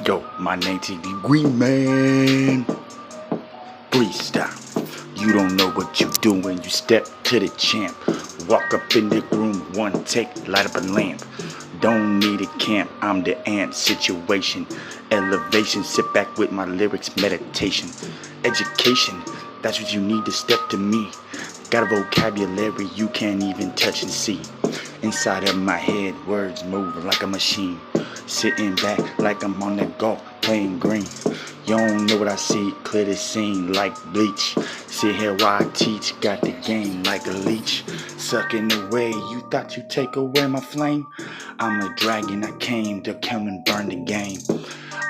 Yo, my name Tgreenman. Freestyle. You don't know what you do when you step to the champ. Walk up in the room, one take, light up a lamp. Don't need a camp, I'm the ant situation. Elevation, sit back with my lyrics, meditation. Education, that's what you need to step to me. Got a vocabulary you can't even touch and see. Inside of my head, words move like a machine. Sitting back like I'm on the golf playing green. You don't know what I see, clear the scene like bleach. Sit here while I teach, got the game like a leech. Sucking away, you thought you'd take away my flame? I'm a dragon, I came to come and burn the game.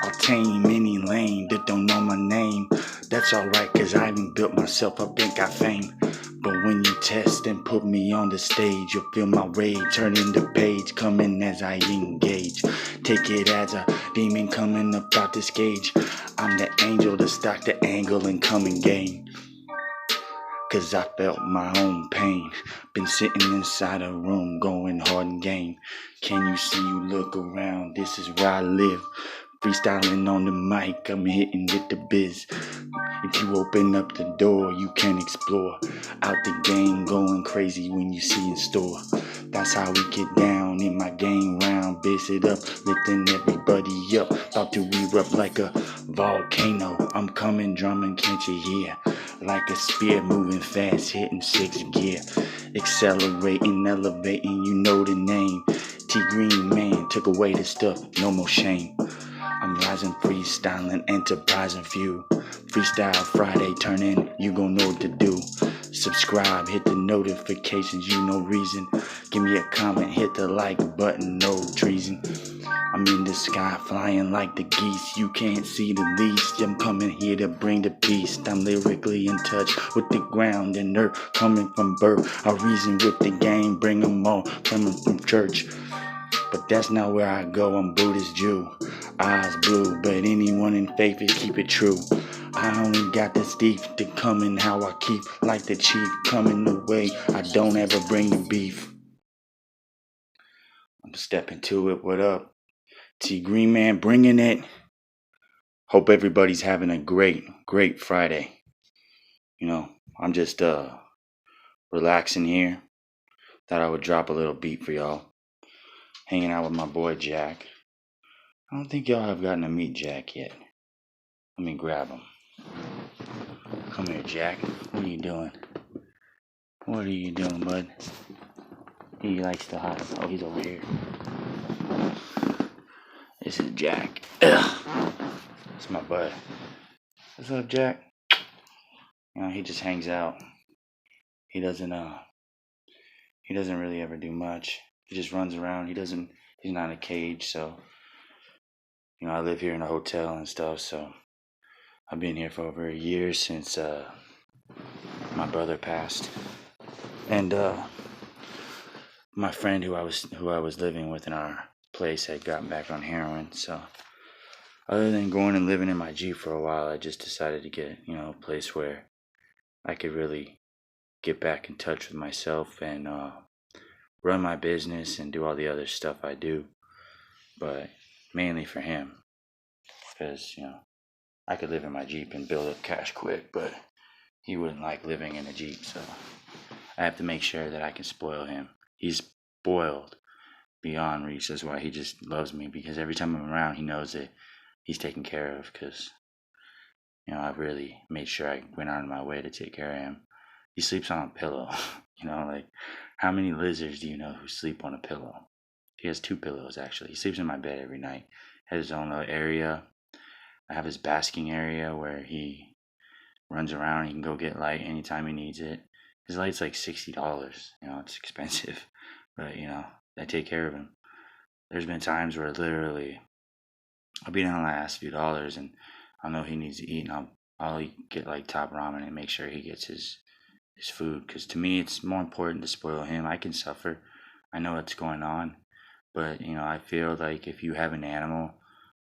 I'll tame any lame that don't know my name. That's alright, cause I haven't built myself up and got fame. But when you test and put me on the stage, you'll feel my rage turning the page, coming as I engage. Take it as a demon coming up out this cage. I'm the angel to stock the angle and come and gain. Cause I felt my own pain. Been sitting inside a room going hard and game. Can you see, you look around, this is where I live. Freestyling on the mic, I'm hitting with the biz. If you open up the door, you can explore. Out the game, going crazy when you see in store. That's how we get down in my game round. Bass it up, lifting everybody up. About to erupt like a volcano. I'm coming drumming, can't you hear? Like a spear moving fast, hitting 6th gear. Accelerating, elevating, you know the name. Tgreenman took away the stuff, no more shame. I'm rising, freestyling, enterprising few. Freestyle Friday, turn in, you gon' know what to do. Subscribe, hit the notifications, you know reason. Give me a comment, hit the like button, no treason. I'm in the sky, flying like the geese. You can't see the least. I'm coming here to bring the peace. I'm lyrically in touch with the ground and earth. Coming from birth, I reason with the game. Bring them all, coming from church. But that's not where I go, I'm Buddhist Jew. Eyes blue, but anyone in faith is keep it true. I only got this deep to come in how I keep. Like the chief coming the way, I don't ever bring the beef. I'm stepping to it, what up? Tgreenman bringing it. Hope everybody's having a great Friday. You know, I'm just relaxing here. Thought I would drop a little beat for y'all. Hanging out with my boy Jack. I don't think y'all have gotten to meet Jack yet. Let me grab him. Come here, Jack. What are you doing? What are you doing, bud? He likes to hide. Oh, he's over here. This is Jack. Ugh. It's my bud. What's up, Jack? You know, he just hangs out. He doesn't really ever do much. He just runs around. He's not in a cage, so you know, I live here in a hotel and stuff, so I've been here for over a year since my brother passed. And my friend who I was living with in our place had gotten back on heroin, so other than going and living in my Jeep for a while, I just decided to get, you know, a place where I could really get back in touch with myself and run my business and do all the other stuff I do, but mainly for him, because, you know, I could live in my Jeep and build up cash quick, but he wouldn't like living in a Jeep, so I have to make sure that I can spoil him. He's spoiled beyond reach. That's why he just loves me, because every time I'm around, he knows that he's taken care of, because, you know, I've really made sure I went out of my way to take care of him. He sleeps on a pillow. You know, like, how many lizards do you know who sleep on a pillow? He has 2 pillows, actually. He sleeps in my bed every night. Has his own little area. I have his basking area where he runs around. He can go get light anytime he needs it. His light's like $60. You know, it's expensive. But, you know, I take care of him. There's been times where literally I'll be down the last few dollars and I know he needs to eat, and I'll get like top ramen and make sure he gets his food, because to me it's more important to spoil him. I can suffer, I know what's going on, but you know, I feel like if you have an animal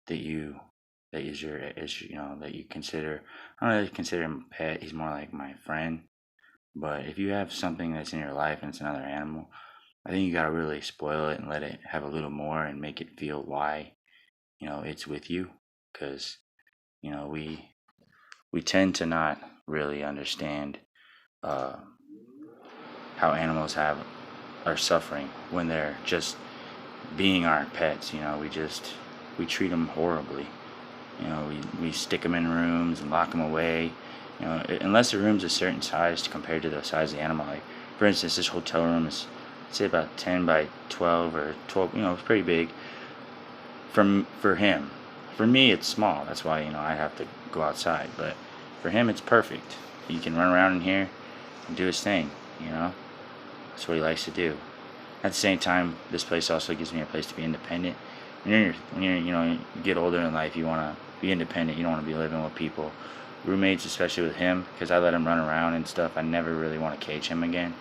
that you consider, I don't really consider him a pet, he's more like my friend, but if you have something that's in your life and it's another animal, I think you gotta really spoil it and let it have a little more and make it feel why, you know, it's with you. because we tend to not really understand uh, how animals are suffering when they're just being our pets. We treat them horribly. We stick them in rooms and lock them away. Unless the room's a certain size compared to the size of the animal. Like, for instance, this hotel room is, I'd say, about 10 by 12 or 12. It's pretty big for him. For me, it's small. That's why I have to go outside. But for him, it's perfect. He can run around in here and do his thing. That's what he likes to do. At the same time, this place also gives me a place to be independent. When you get older in life, you want to be independent. You don't want to be living with people. Roommates, especially with him, because I let him run around and stuff. I never really want to cage him again.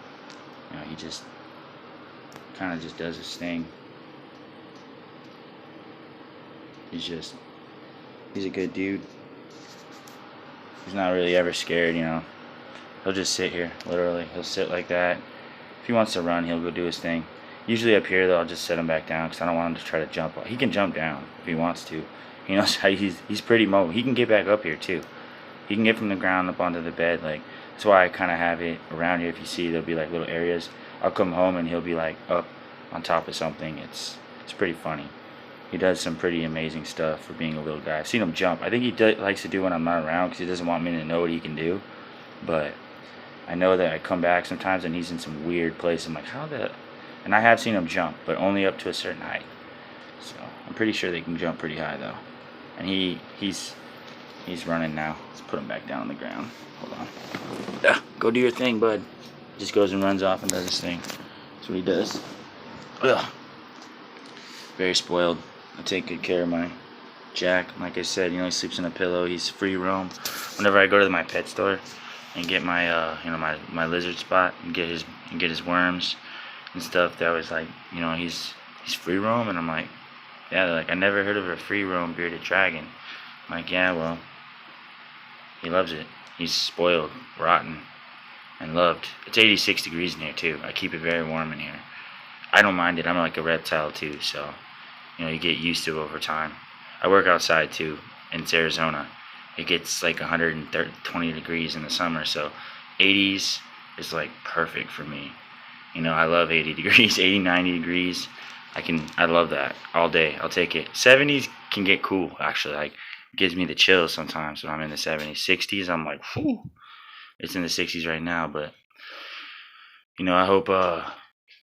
He just kind of just does his thing. He's a good dude. He's not really ever scared, He'll just sit here, literally. He'll sit like that. If he wants to run, he'll go do his thing. Usually up here, though, I'll just set him back down because I don't want him to try to jump. He can jump down if he wants to. He knows how he's pretty mobile. He can get back up here, too. He can get from the ground up onto the bed. That's why I kind of have it around here. If you see, there'll be like little areas. I'll come home and he'll be like up on top of something. It's pretty funny. He does some pretty amazing stuff for being a little guy. I've seen him jump. I think he likes to do when I'm not around because he doesn't want me to know what he can do. But I know that I come back sometimes and he's in some weird place. I'm like, how the... And I have seen him jump, but only up to a certain height. So I'm pretty sure they can jump pretty high, though. And he's running now. Let's put him back down on the ground. Hold on. Go do your thing, bud. Just goes and runs off and does his thing. That's what he does. Ugh. Very spoiled. I take good care of my Jack. Like I said, he sleeps in a pillow. He's free roam. Whenever I go to my pet store and get my my lizard spot and get his worms and stuff, that was like, he's free roam. And I'm like, yeah, they're like, I never heard of a free roam bearded dragon. I'm like, yeah, well, he loves it. He's spoiled, rotten, and loved. It's 86 degrees in here too. I keep it very warm in here. I don't mind it. I'm like a reptile too, so you get used to it over time. I work outside too. In Arizona, it gets like 120 degrees in the summer, so 80s is like perfect for me. I love 80 degrees, 80, 90 degrees. I love that all day. I'll take it. 70s can get cool, actually. Like, it gives me the chills sometimes when I'm in the 70s. 60s, I'm like, whew. It's in the 60s right now, but, I hope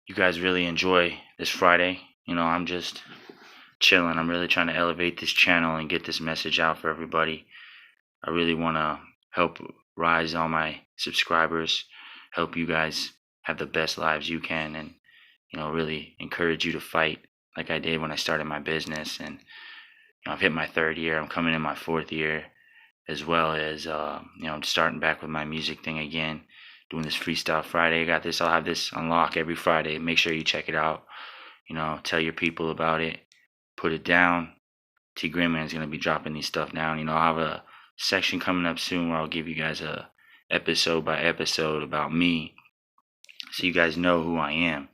you guys really enjoy this Friday. I'm just chilling. I'm really trying to elevate this channel and get this message out for everybody. I really want to help rise all my subscribers, help you guys have the best lives you can, and really encourage you to fight like I did when I started my business. And I've hit my 3rd year. I'm coming in my 4th year, as well as I'm starting back with my music thing again, doing this Freestyle Friday. I'll have this on lock every Friday. Make sure you check it out. Tell your people about it. Put it down. Tgreenman is going to be dropping these stuff down. I'll have a section coming up soon where I'll give you guys a episode by episode about me, so you guys know who I am.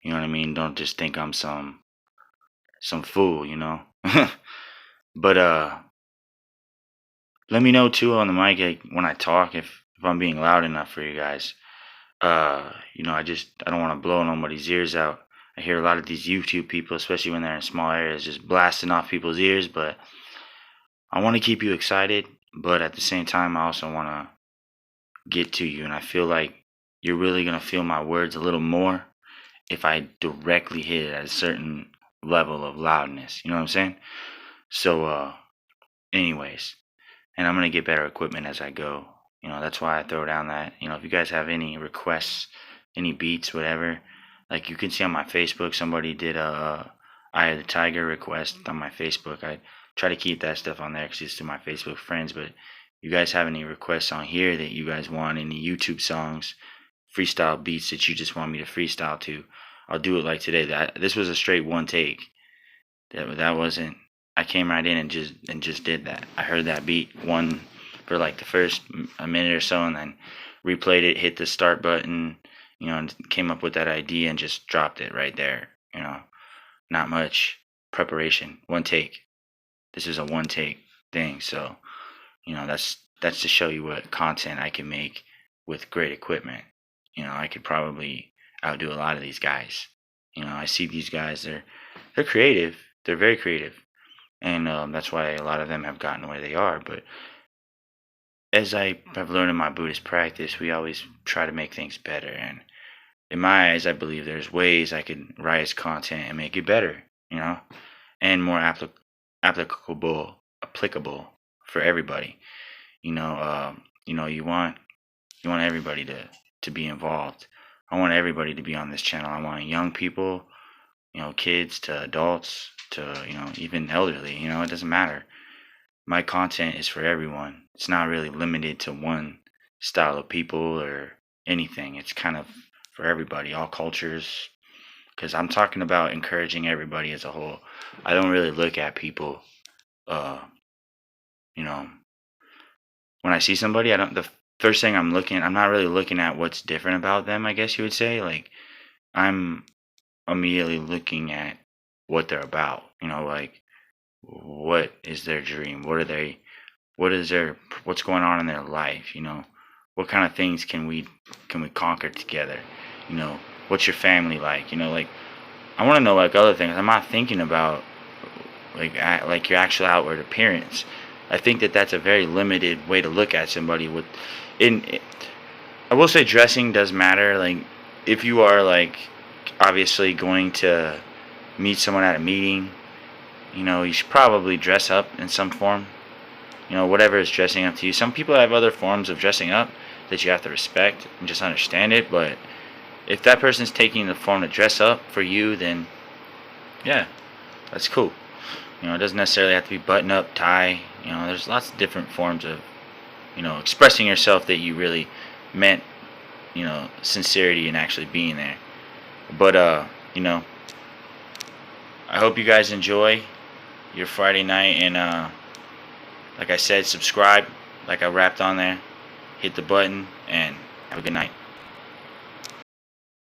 You know what I mean? Don't just think I'm some fool, But let me know too on the mic when I talk if I'm being loud enough for you guys. I don't want to blow nobody's ears out. I hear a lot of these YouTube people, especially when they're in small areas, just blasting off people's ears. But I want to keep you excited, but at the same time, I also want to get to you. And I feel like you're really going to feel my words a little more if I directly hit it at a certain level of loudness. You know what I'm saying? So, anyways, and I'm going to get better equipment as I go. That's why I throw down that, if you guys have any requests, any beats, whatever, like you can see on my Facebook, somebody did a Eye of the Tiger request on my Facebook. I try to keep that stuff on there because it's to my Facebook friends. But you guys have any requests on here that you guys want, any YouTube songs, freestyle beats that you just want me to freestyle to, I'll do it like today. This was a straight one take. That wasn't, I came right in and just did that. I heard that beat one for like the first a minute or so, and then replayed it, hit the start button, and came up with that idea and just dropped it right there. Not much preparation. One take. This is a one take. thing. So, that's to show you what content I can make with great equipment. I could probably outdo a lot of these guys. I see these guys, they're creative. They're very creative. And that's why a lot of them have gotten where they are. But as I have learned in my Buddhist practice, we always try to make things better. And in my eyes, I believe there's ways I can write content and make it better, and more applicable for everybody. You want everybody to be involved. I want everybody to be on this channel. I want young people, kids to adults to even elderly. It doesn't matter. My content is for everyone. It's not really limited to one style of people or anything. It's kind of for everybody, all cultures, because I'm talking about encouraging everybody as a whole. I don't really look at people, you know, when I see somebody, the first thing I'm not really looking at what's different about them, I guess you would say. Like, I'm immediately looking at what they're about, like, what is their dream? What's going on in their life? What kind of things can we conquer together? What's your family like? Like, I want to know like other things. I'm not thinking about like your actual outward appearance. I think that that's a very limited way to look at somebody. I will say dressing does matter. Like, if you are like obviously going to meet someone at a meeting, you should probably dress up in some form. Whatever is dressing up to you. Some people have other forms of dressing up that you have to respect and just understand it. But if that person's taking the form to dress up for you, then yeah, that's cool. It doesn't necessarily have to be button up, tie. There's lots of different forms of, expressing yourself that you really meant, sincerity and actually being there. But, I hope you guys enjoy your Friday night. And, like I said, subscribe, like I rapped on there. Hit the button, and have a good night.